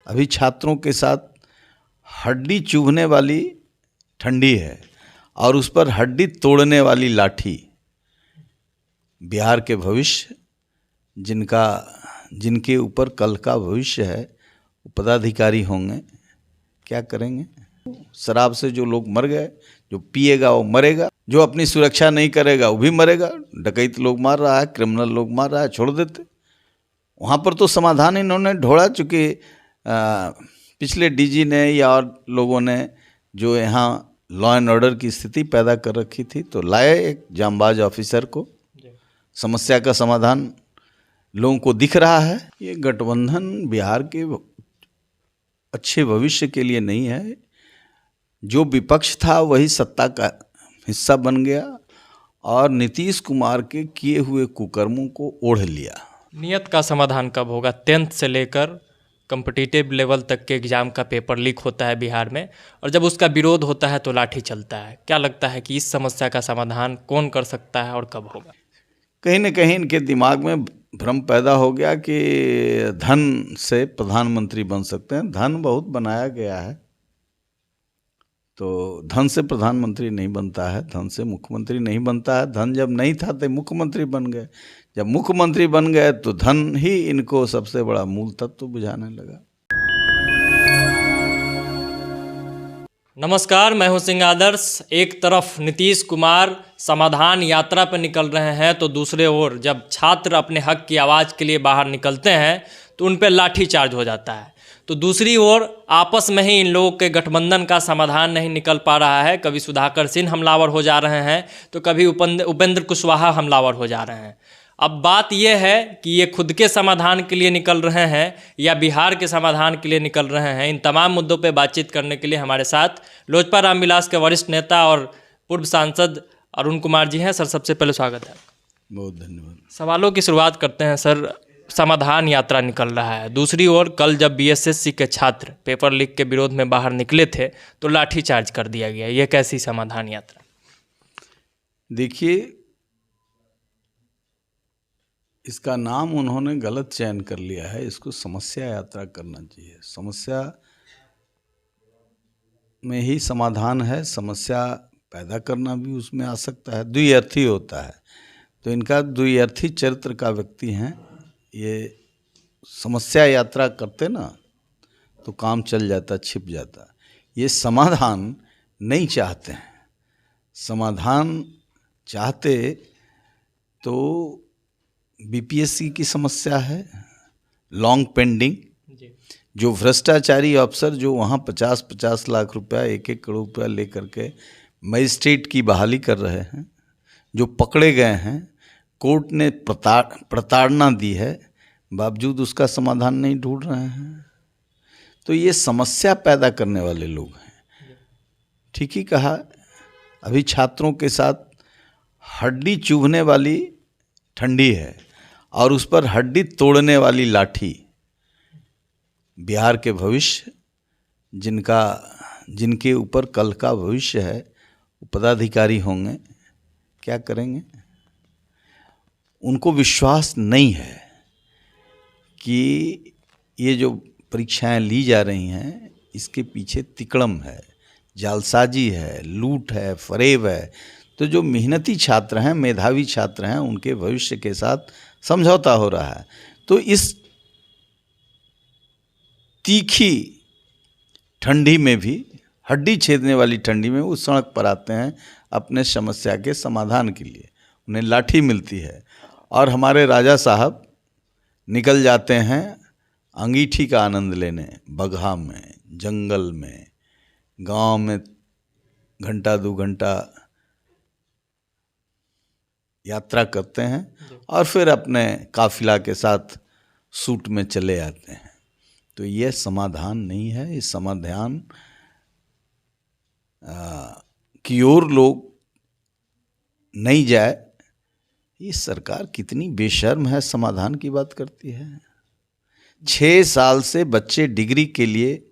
अभी छात्रों के साथ हड्डी चुभने वाली ठंडी है और उस पर हड्डी तोड़ने वाली लाठी। बिहार के भविष्य जिनके ऊपर कल का भविष्य है, वो पदाधिकारी होंगे, क्या करेंगे? शराब से जो लोग मर गए, जो पिएगा वो मरेगा, जो अपनी सुरक्षा नहीं करेगा वो भी मरेगा। डकैत लोग मार रहा है, क्रिमिनल लोग मार रहा है, छोड़ देते। वहाँ पर तो समाधान इन्होंने ढोड़ा, चूँकि पिछले डीजी ने या और लोगों ने जो यहाँ लॉ एंड ऑर्डर की स्थिति पैदा कर रखी थी, तो लाए एक जांबाज ऑफिसर को। समस्या का समाधान लोगों को दिख रहा है। ये गठबंधन बिहार के अच्छे भविष्य के लिए नहीं है। जो विपक्ष था वही सत्ता का हिस्सा बन गया और नीतीश कुमार के किए हुए कुकर्मों को ओढ़ लिया। नियत का समाधान कब होगा? 10th से लेकर कॉम्पिटिटिव लेवल तक के एग्ज़ाम का पेपर लीक होता है बिहार में, और जब उसका विरोध होता है तो लाठी चलता है। क्या लगता है कि इस समस्या का समाधान कौन कर सकता है और कब होगा? कहीं न कहीं इनके दिमाग में भ्रम पैदा हो गया कि धन से प्रधानमंत्री बन सकते हैं। धन बहुत बनाया गया है, तो धन से प्रधानमंत्री नहीं बनता है, धन से मुख्यमंत्री नहीं बनता है। धन जब नहीं था तो मुख्यमंत्री बन गए, जब मुख्यमंत्री बन गए तो धन ही इनको सबसे बड़ा मूल तत्व बुझाने लगा। नमस्कार, मैं हूं सिंह आदर्श। एक तरफ नीतीश कुमार समाधान यात्रा पर निकल रहे हैं, तो दूसरे ओर जब छात्र अपने हक की आवाज़ के लिए बाहर निकलते हैं तो उन पर लाठी चार्ज हो जाता है। तो दूसरी ओर आपस में ही इन लोगों के गठबंधन का समाधान नहीं निकल पा रहा है। कभी सुधाकर सिंह हमलावर हो जा रहे हैं तो कभी उपेंद्र कुशवाहा हमलावर हो जा रहे हैं। अब बात यह है कि ये खुद के समाधान के लिए निकल रहे हैं या बिहार के समाधान के लिए निकल रहे हैं। इन तमाम मुद्दों पर बातचीत करने के लिए हमारे साथ लोजपा रामविलास के वरिष्ठ नेता और पूर्व सांसद अरुण कुमार जी हैं। सर, सबसे पहले स्वागत है। बहुत धन्यवाद। सवालों की शुरुआत करते हैं। सर, समाधान यात्रा निकल रहा है, दूसरी ओर कल जब बीएसएससी के छात्र पेपर लीक के विरोध में बाहर निकले थे तो लाठीचार्ज कर दिया गया। ये कैसी समाधान यात्रा? देखिए, इसका नाम उन्होंने गलत चयन कर लिया है। इसको समस्या यात्रा करना चाहिए। समस्या में ही समाधान है। समस्या पैदा करना भी उसमें आ सकता है, द्विअर्थी होता है। तो इनका द्विअर्थी चरित्र का व्यक्ति हैं। ये समस्या यात्रा करते ना तो काम चल जाता, छिप जाता। ये समाधान नहीं चाहते हैं। समाधान चाहते तो बीपीएससी की समस्या है, लॉन्ग पेंडिंग। जो भ्रष्टाचारी अफसर जो वहाँ 50-50 लाख रुपया, 1-1 करोड़ रुपया लेकर के मजिस्ट्रेट की बहाली कर रहे हैं, जो पकड़े गए हैं, कोर्ट ने प्रताड़ना दी है, बावजूद उसका समाधान नहीं ढूंढ रहे हैं। तो ये समस्या पैदा करने वाले लोग हैं। ठीक ही कहा। अभी छात्रों के साथ हड्डी चुभने वाली ठंडी है और उस पर हड्डी तोड़ने वाली लाठी। बिहार के भविष्य जिनके ऊपर कल का भविष्य है, वो पदाधिकारी होंगे, क्या करेंगे? उनको विश्वास नहीं है कि ये जो परीक्षाएं ली जा रही हैं इसके पीछे तिकड़म है, जालसाजी है, लूट है, फरेब है। तो जो मेहनती छात्र हैं, मेधावी छात्र हैं, उनके भविष्य के साथ समझौता हो रहा है। तो इस तीखी ठंडी में भी, हड्डी छेदने वाली ठंडी में वो सड़क पर आते हैं अपने समस्या के समाधान के लिए। उन्हें लाठी मिलती है और हमारे राजा साहब निकल जाते हैं अंगीठी का आनंद लेने, बगहा में, जंगल में, गांव में घंटा 2 घंटा यात्रा करते हैं और फिर अपने काफिला के साथ सूट में चले आते हैं। तो ये समाधान नहीं है। इस समाधान की ओर लोग नहीं जाए। ये सरकार कितनी बेशर्म है, समाधान की बात करती है। 6 साल से बच्चे डिग्री के लिए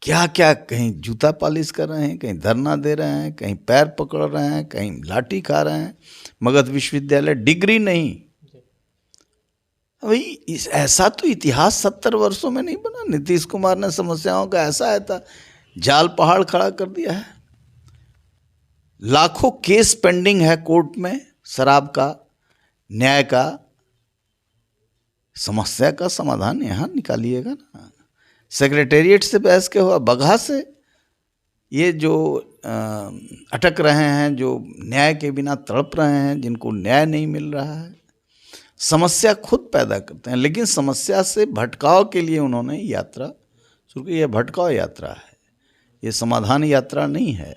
क्या क्या, कहीं जूता पालिश कर रहे हैं, कहीं धरना दे रहे हैं, कहीं पैर पकड़ रहे हैं, कहीं लाठी खा रहे हैं। मगध विश्वविद्यालय डिग्री नहीं, भाई इस ऐसा तो इतिहास 70 वर्षों में नहीं बना। नीतीश कुमार ने समस्याओं का ऐसा था जाल पहाड़ खड़ा कर दिया है। लाखों केस पेंडिंग है कोर्ट में, शराब का, न्याय का। समस्या का समाधान यहाँ निकालिएगा ना। सेक्रेटेरिएट से बहस के हुआ, बगहा से ये जो अटक रहे हैं, जो न्याय के बिना तड़प रहे हैं, जिनको न्याय नहीं मिल रहा है, समस्या खुद पैदा करते हैं। लेकिन समस्या से भटकाव के लिए उन्होंने यात्रा शुरू की। यह भटकाव यात्रा है, ये समाधान यात्रा नहीं है।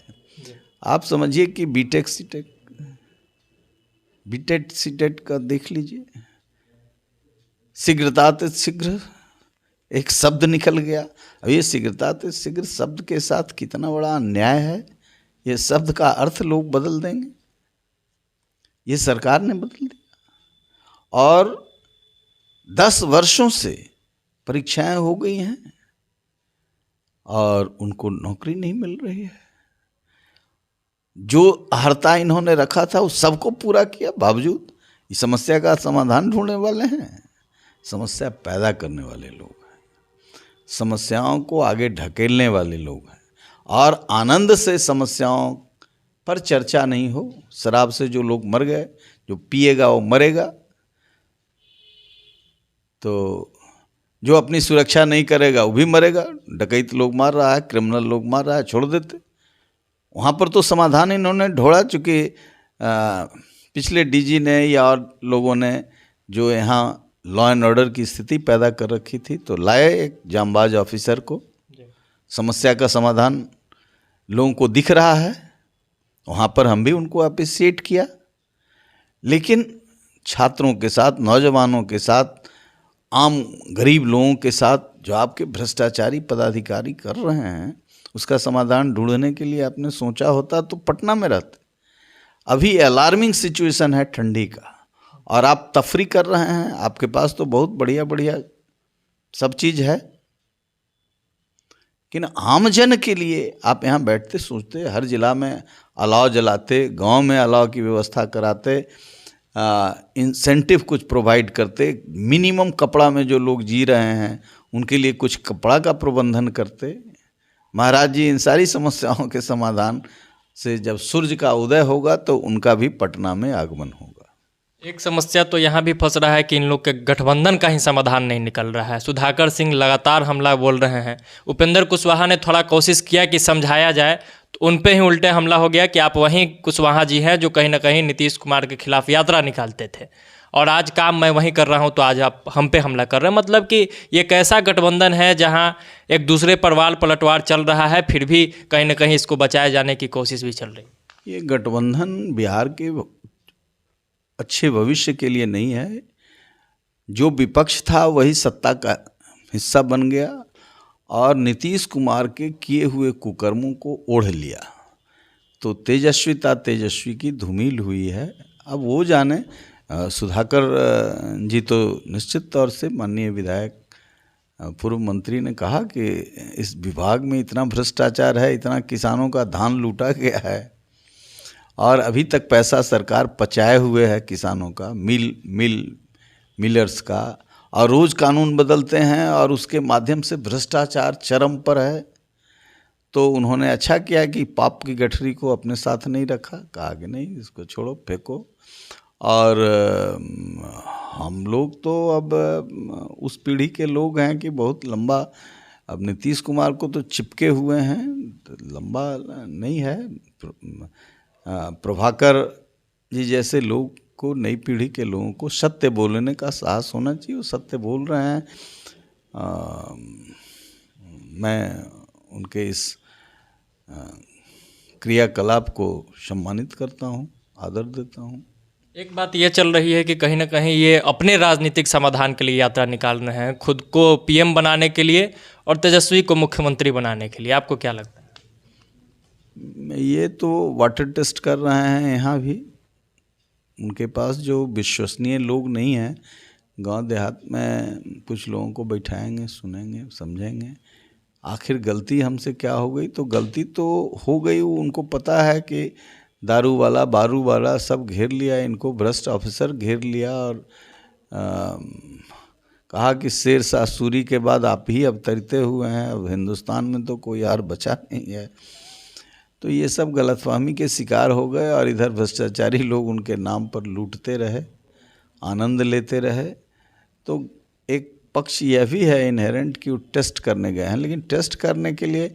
आप समझिए कि बीटेक सीटेट का देख लीजिए, शीघ्रता शीघ्र एक शब्द निकल गया। अब ये शीघ्रता शीघ्र शब्द के साथ कितना बड़ा अन्याय है। ये शब्द का अर्थ लोग बदल देंगे, ये सरकार ने बदल दिया। और 10 वर्षों से परीक्षाएं हो गई हैं और उनको नौकरी नहीं मिल रही है। जो अहर्ता इन्होंने रखा था उस सबको पूरा किया, बावजूद इस समस्या का समाधान ढूंढने वाले हैं। समस्या पैदा करने वाले लोग हैं, समस्याओं को आगे ढकेलने वाले लोग हैं। और आनंद से समस्याओं पर चर्चा नहीं हो। शराब से जो लोग मर गए, जो पिएगा वो मरेगा, तो जो अपनी सुरक्षा नहीं करेगा वो भी मरेगा। डकैत लोग मार रहा है, क्रिमिनल लोग मार रहा है, छोड़ देते। वहाँ पर तो समाधान इन्होंने ढोड़ा, चूँकि पिछले डीजी ने या और लोगों ने जो यहाँ लॉ एंड ऑर्डर की स्थिति पैदा कर रखी थी, तो लाए एक जांबाज ऑफिसर को। समस्या का समाधान लोगों को दिख रहा है, वहाँ पर हम भी उनको अप्रिशिएट किया। लेकिन छात्रों के साथ, नौजवानों के साथ, आम गरीब लोगों के साथ जो आपके भ्रष्टाचारी पदाधिकारी कर रहे हैं, उसका समाधान ढूंढने के लिए आपने सोचा होता तो पटना में रहते। अभी अलार्मिंग सिचुएशन है ठंडी का, और आप तफरी कर रहे हैं। आपके पास तो बहुत बढ़िया बढ़िया सब चीज़ है, लेकिन आम जन के लिए आप यहाँ बैठते सोचते, हर जिला में अलाव जलाते, गांव में अलाव की व्यवस्था कराते, इंसेंटिव कुछ प्रोवाइड करते, मिनिमम कपड़ा में जो लोग जी रहे हैं उनके लिए कुछ कपड़ा का प्रबंधन करते। महाराज जी, इन सारी समस्याओं के समाधान से जब सूर्य का उदय होगा तो उनका भी पटना में आगमन होगा। एक समस्या तो यहाँ भी फंस रहा है कि इन लोग के गठबंधन का ही समाधान नहीं निकल रहा है। सुधाकर सिंह लगातार हमला बोल रहे हैं। उपेंद्र कुशवाहा ने थोड़ा कोशिश किया कि समझाया जाए, तो उन पे ही उल्टे हमला हो गया कि आप वहीं कुशवाहा जी हैं जो कहीं ना कहीं नीतीश कुमार के खिलाफ यात्रा निकालते थे, और आज काम मैं वहीं कर रहा हूं, तो आज आप हम पे हमला कर रहे हैं। मतलब कि ये कैसा गठबंधन है जहां एक दूसरे पर वाल पलटवार चल रहा है, फिर भी कहीं ना कहीं इसको बचाए जाने की कोशिश भी चल रही है। ये गठबंधन बिहार के अच्छे भविष्य के लिए नहीं है। जो विपक्ष था वही सत्ता का हिस्सा बन गया और नीतीश कुमार के किए हुए कुकर्मों को ओढ़ लिया, तो तेजस्वी की धूमिल हुई है। अब वो जाने। सुधाकर जी तो निश्चित तौर से, माननीय विधायक पूर्व मंत्री ने कहा कि इस विभाग में इतना भ्रष्टाचार है, इतना किसानों का धान लूटा गया है और अभी तक पैसा सरकार पचाए हुए है किसानों का, मिलर्स का, और रोज़ कानून बदलते हैं और उसके माध्यम से भ्रष्टाचार चरम पर है। तो उन्होंने अच्छा किया कि पाप की गठरी को अपने साथ नहीं रखा, कहा कि नहीं, इसको छोड़ो, फेंको। और हम लोग तो अब उस पीढ़ी के लोग हैं कि बहुत लंबा, अब नीतीश कुमार को तो चिपके हुए हैं, तो लंबा नहीं है। प्रभाकर जी जैसे लोग को, नई पीढ़ी के लोगों को सत्य बोलने का साहस होना चाहिए। वो सत्य बोल रहे हैं। मैं उनके इस क्रियाकलाप को सम्मानित करता हूँ, आदर देता हूँ। एक बात ये चल रही है कि कहीं ना कहीं ये अपने राजनीतिक समाधान के लिए यात्रा निकाल रहे हैं, खुद को पीएम बनाने के लिए और तेजस्वी को मुख्यमंत्री बनाने के लिए। आपको क्या लगता है? ये तो वाटर टेस्ट कर रहे हैं यहाँ भी। उनके पास जो विश्वसनीय लोग नहीं हैं, गांव देहात में कुछ लोगों को बैठाएंगे, सुनेंगे, समझेंगे आखिर गलती हमसे क्या हो गई। तो गलती तो हो गई, उनको पता है कि दारू वाला, बारू वाला सब घेर लिया इनको, भ्रष्ट ऑफिसर घेर लिया और कहा कि शेर शाह सूरी के बाद आप ही अवतरते हुए हैं, अब हिंदुस्तान में तो कोई और बचा नहीं है। तो ये सब गलतफहमी के शिकार हो गए और इधर भ्रष्टाचारी लोग उनके नाम पर लूटते रहे, आनंद लेते रहे। तो एक पक्ष यह भी है इनहेरेंट कि वो टेस्ट करने गए हैं, लेकिन टेस्ट करने के लिए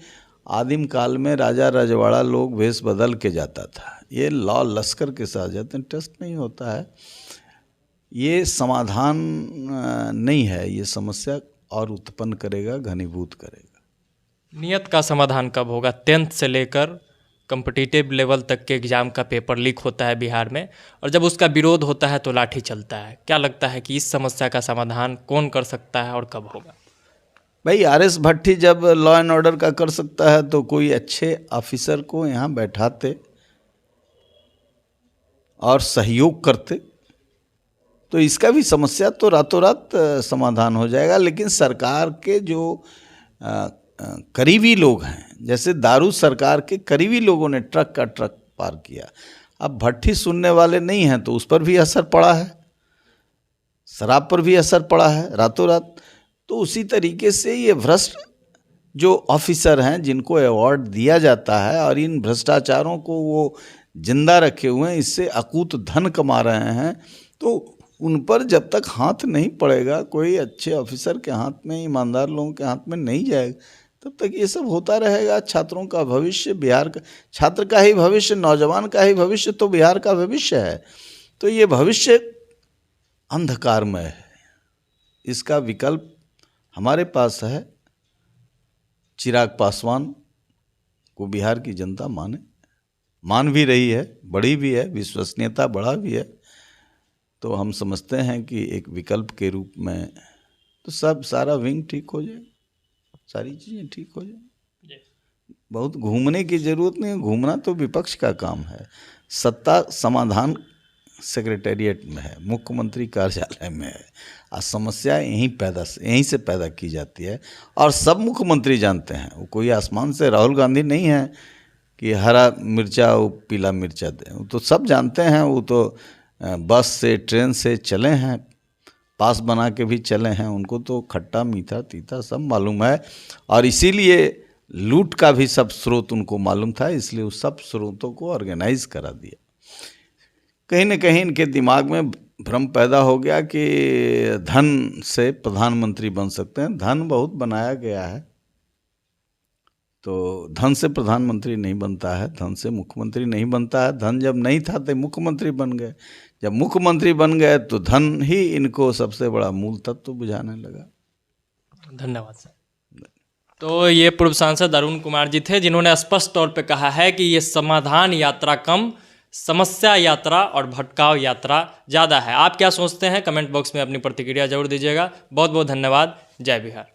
आदिम काल में राजा रजवाड़ा लोग भेष बदल के जाता था। ये लॉ लश्कर के साथ जाते हैं, टेस्ट नहीं होता है। ये समाधान नहीं है, ये समस्या और उत्पन्न करेगा, घनीभूत करेगा। नियत का समाधान कब होगा? 10th से लेकर कॉम्पिटिटिव लेवल तक के एग्ज़ाम का पेपर लीक होता है बिहार में, और जब उसका विरोध होता है तो लाठी चलता है। क्या लगता है कि इस समस्या का समाधान कौन कर सकता है और कब होगा? भाई RS भट्टी जब लॉ एंड ऑर्डर का कर सकता है तो कोई अच्छे ऑफिसर को यहाँ बैठाते और सहयोग करते तो इसका भी समस्या तो रातों रात समाधान हो जाएगा। लेकिन सरकार के जो करीबी लोग हैं, जैसे दारू सरकार के करीबी लोगों ने ट्रक का ट्रक पार किया, अब भट्टी सुनने वाले नहीं हैं तो उस पर भी असर पड़ा है, शराब पर भी असर पड़ा है रातों रात। तो उसी तरीके से ये भ्रष्ट जो ऑफिसर हैं जिनको अवार्ड दिया जाता है और इन भ्रष्टाचारों को वो जिंदा रखे हुए हैं, इससे अकूत धन कमा रहे हैं, तो उन पर जब तक हाथ नहीं पड़ेगा, कोई अच्छे ऑफिसर के हाथ में, ईमानदार लोगों के हाथ में नहीं जाएगा, तब तक ये सब होता रहेगा। छात्रों का भविष्य, बिहार का छात्र का ही भविष्य, नौजवान का ही भविष्य तो बिहार का भविष्य है। तो ये भविष्य अंधकारमय है। इसका विकल्प हमारे पास है। चिराग पासवान को बिहार की जनता मान भी रही है, बड़ी भी है, विश्वसनीयता बढ़ा भी है। तो हम समझते हैं कि एक विकल्प के रूप में तो सारा विंग ठीक हो जाए, सारी चीज़ें ठीक हो जाए। बहुत घूमने की ज़रूरत नहीं है, घूमना तो विपक्ष का काम है। सत्ता समाधान सेक्रेटेरिएट में है, मुख्यमंत्री कार्यालय में है, और समस्या यहीं से पैदा की जाती है। और सब मुख्यमंत्री जानते हैं, वो कोई आसमान से राहुल गांधी नहीं है कि हरा मिर्चा वो पीला मिर्चा दे, वो तो सब जानते हैं। वो तो बस से, ट्रेन से चले हैं, पास बना के भी चले हैं, उनको तो खट्टा मीठा तीता सब मालूम है। और इसीलिए लूट का भी सब स्रोत उनको मालूम था, इसलिए उस सब स्रोतों को ऑर्गेनाइज करा दिया। कहीं न कहीं इनके दिमाग में भ्रम पैदा हो गया कि धन से प्रधानमंत्री बन सकते हैं। धन बहुत बनाया गया है, तो धन से प्रधानमंत्री नहीं बनता है, धन से मुख्यमंत्री नहीं बनता है। धन जब नहीं था तो मुख्यमंत्री बन गए, जब मुख्यमंत्री बन गए तो धन ही इनको सबसे बड़ा मूल तत्व बुझाने लगा। धन्यवाद सर। तो ये पूर्व सांसद अरुण कुमार जी थे, जिन्होंने स्पष्ट तौर पे कहा है कि ये समाधान यात्रा कम, समस्या यात्रा और भटकाव यात्रा ज़्यादा है। आप क्या सोचते हैं? कमेंट बॉक्स में अपनी प्रतिक्रिया जरूर दीजिएगा। बहुत बहुत धन्यवाद। जय बिहार।